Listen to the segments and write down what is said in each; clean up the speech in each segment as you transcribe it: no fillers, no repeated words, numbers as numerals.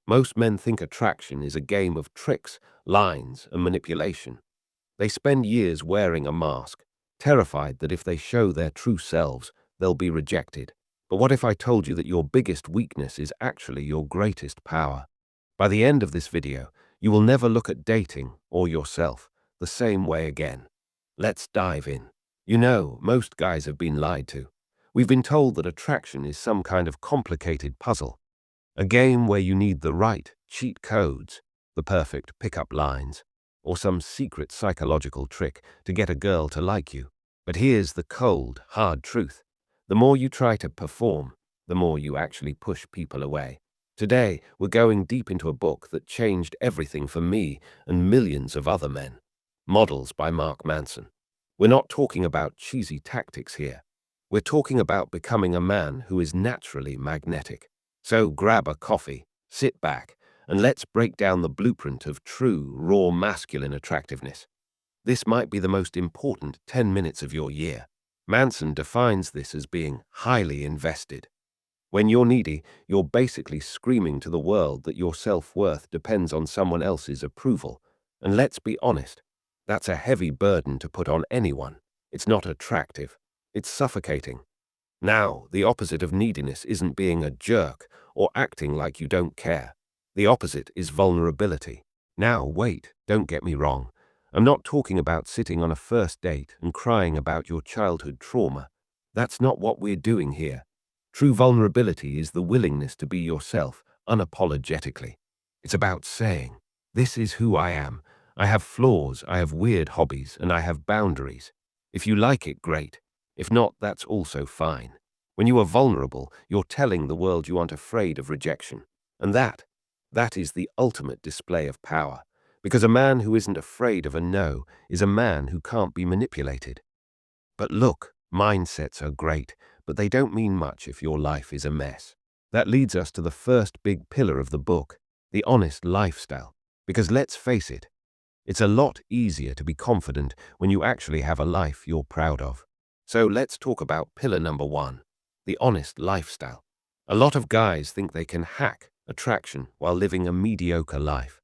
Most men think attraction is a game of tricks, lines, and manipulation. They spend years wearing a mask, terrified that if they show their true selves, they'll be rejected. But what if I told you that your biggest weakness is actually your greatest power? By the end of this video, you will never look at dating or yourself the same way again. Let's dive in. You know, most guys have been lied to. We've been told that attraction is some kind of complicated puzzle, a game where you need the right cheat codes, the perfect pickup lines, or some secret psychological trick to get a girl to like you. But here's the cold, hard truth. The more you try to perform, the more you actually push people away. Today, we're going deep into a book that changed everything for me and millions of other men. Models by Mark Manson. We're not talking about cheesy tactics here. We're talking about becoming a man who is naturally magnetic. So grab a coffee, sit back, and let's break down the blueprint of true, raw masculine attractiveness. This might be the most important 10 minutes of your year. Manson defines this as being highly invested. When you're needy, you're basically screaming to the world that your self-worth depends on someone else's approval. And let's be honest, that's a heavy burden to put on anyone. It's not attractive. It's suffocating. Now, the opposite of neediness isn't being a jerk or acting like you don't care. The opposite is vulnerability. Now, wait, don't get me wrong. I'm not talking about sitting on a first date and crying about your childhood trauma. That's not what we're doing here. True vulnerability is the willingness to be yourself unapologetically. It's about saying, "This is who I am. I have flaws, I have weird hobbies, and I have boundaries. If you like it, great. If not, that's also fine." When you are vulnerable, you're telling the world you aren't afraid of rejection. And that is the ultimate display of power. Because a man who isn't afraid of a no is a man who can't be manipulated. But look, mindsets are great, but they don't mean much if your life is a mess. That leads us to the first big pillar of the book, the honest lifestyle. Because let's face it, it's a lot easier to be confident when you actually have a life you're proud of. So let's talk about pillar number 1, the honest lifestyle. A lot of guys think they can hack attraction while living a mediocre life.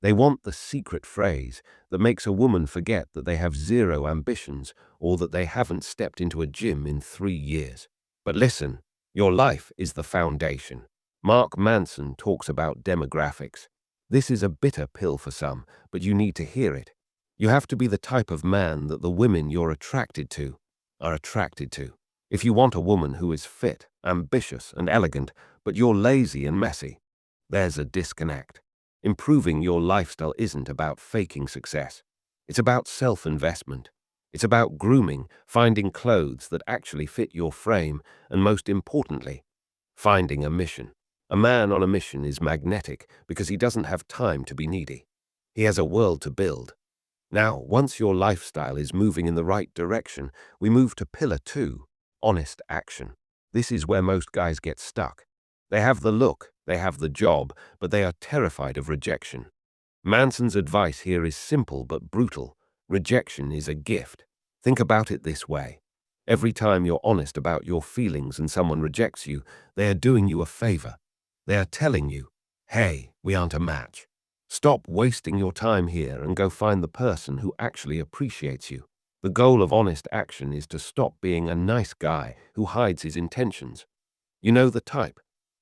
They want the secret phrase that makes a woman forget that they have zero ambitions or that they haven't stepped into a gym in 3 years. But listen, your life is the foundation. Mark Manson talks about demographics. This is a bitter pill for some, but you need to hear it. You have to be the type of man that the women you're attracted to are attracted to. If you want a woman who is fit, ambitious, and elegant, but you're lazy and messy, there's a disconnect. Improving your lifestyle isn't about faking success. It's about self-investment. It's about grooming, finding clothes that actually fit your frame, and most importantly, finding a mission. A man on a mission is magnetic because he doesn't have time to be needy. He has a world to build. Now, once your lifestyle is moving in the right direction, we move to pillar 2, honest action. This is where most guys get stuck. They have the look, they have the job, but they are terrified of rejection. Manson's advice here is simple but brutal. Rejection is a gift. Think about it this way. Every time you're honest about your feelings and someone rejects you, they are doing you a favor. They are telling you, "Hey, we aren't a match. Stop wasting your time here and go find the person who actually appreciates you." The goal of honest action is to stop being a nice guy who hides his intentions. You know the type.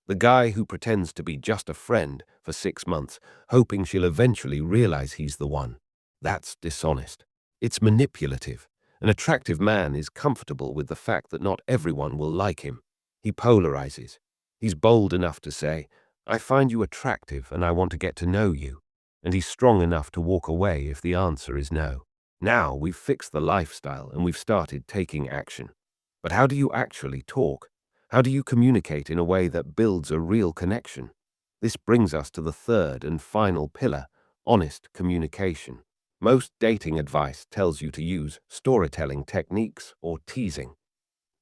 The guy who pretends to be just a friend for 6 months, hoping she'll eventually realize he's the one. That's dishonest. It's manipulative. An attractive man is comfortable with the fact that not everyone will like him. He polarizes. He's bold enough to say, "I find you attractive and I want to get to know you." And he's strong enough to walk away if the answer is no. Now we've fixed the lifestyle and we've started taking action. But how do you actually talk? How do you communicate in a way that builds a real connection? This brings us to the third and final pillar, honest communication. Most dating advice tells you to use storytelling techniques or teasing.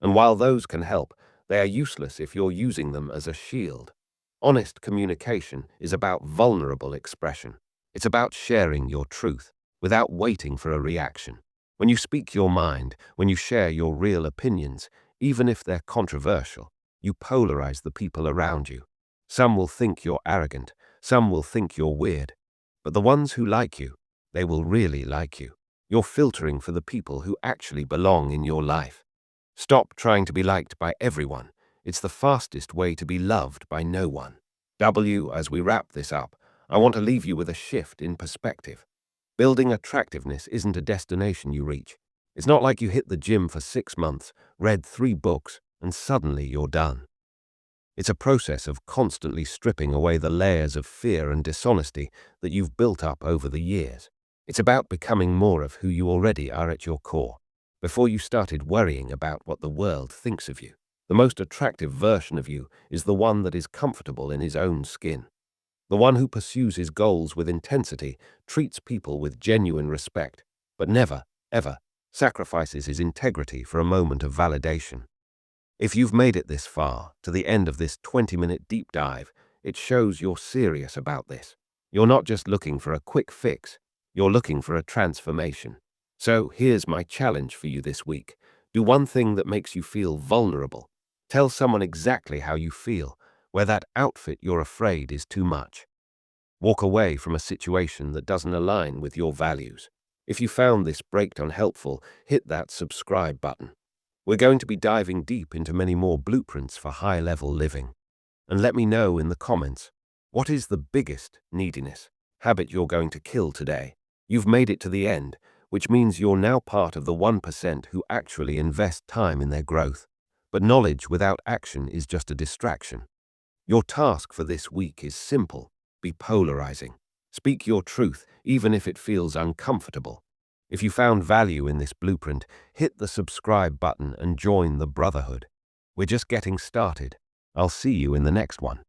And while those can help, they are useless if you're using them as a shield. Honest communication is about vulnerable expression. It's about sharing your truth without waiting for a reaction. When you speak your mind, when you share your real opinions, even if they're controversial, you polarize the people around you. Some will think you're arrogant, Some will think you're weird, but the ones who like you, they will really like you. You're filtering for the people who actually belong in your life. Stop trying to be liked by everyone. It's the fastest way to be loved by no one. As we wrap this up, I want to leave you with a shift in perspective. Building attractiveness isn't a destination you reach. It's not like you hit the gym for 6 months, read 3 books, and suddenly you're done. It's a process of constantly stripping away the layers of fear and dishonesty that you've built up over the years. It's about becoming more of who you already are at your core, before you started worrying about what the world thinks of you. The most attractive version of you is the one that is comfortable in his own skin. The one who pursues his goals with intensity, treats people with genuine respect, but never, ever, sacrifices his integrity for a moment of validation. If you've made it this far, to the end of this 20-minute deep dive, it shows you're serious about this. You're not just looking for a quick fix, you're looking for a transformation. So here's my challenge for you this week. Do one thing that makes you feel vulnerable. Tell someone exactly how you feel, where that outfit you're afraid is too much. Walk away from a situation that doesn't align with your values. If you found this breakdown helpful, hit that subscribe button. We're going to be diving deep into many more blueprints for high-level living. And let me know in the comments, what is the biggest neediness habit you're going to kill today? You've made it to the end, which means you're now part of the 1% who actually invest time in their growth. But knowledge without action is just a distraction. Your task for this week is simple. Be polarizing. Speak your truth, even if it feels uncomfortable. If you found value in this blueprint, hit the subscribe button and join the brotherhood. We're just getting started. I'll see you in the next one.